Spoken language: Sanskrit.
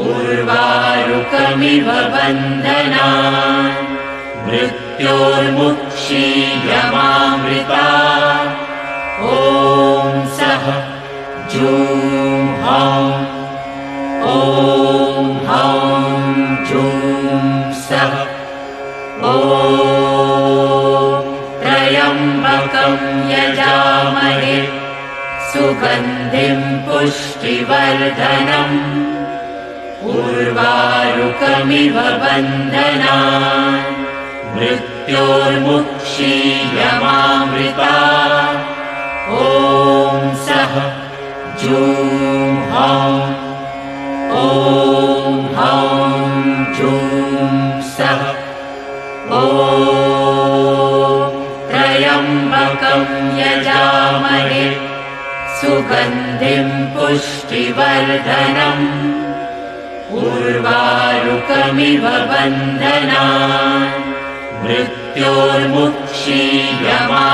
उर्वारुकमिव बन्धनान् मृत्योर्मुक्षीयमामृता ॐ सः जूं हौं ॐ हौं जूं सः ॐ त्र्यम्बकं यजामहे सुगन्धिं पुष्टिवर्धनम् उर्वारुकमिव बन्धनान् मृत्योर्मुक्षीयमामृता ॐ सः जूं हौं ॐ हौं जूं सः ॐ त्र्यम्बकं यजामहे सुगन्धिं पुष्टिवर्धनम् उर्वारुकमिव बन्धनान् मृत्योर्मुक्षीयमामृता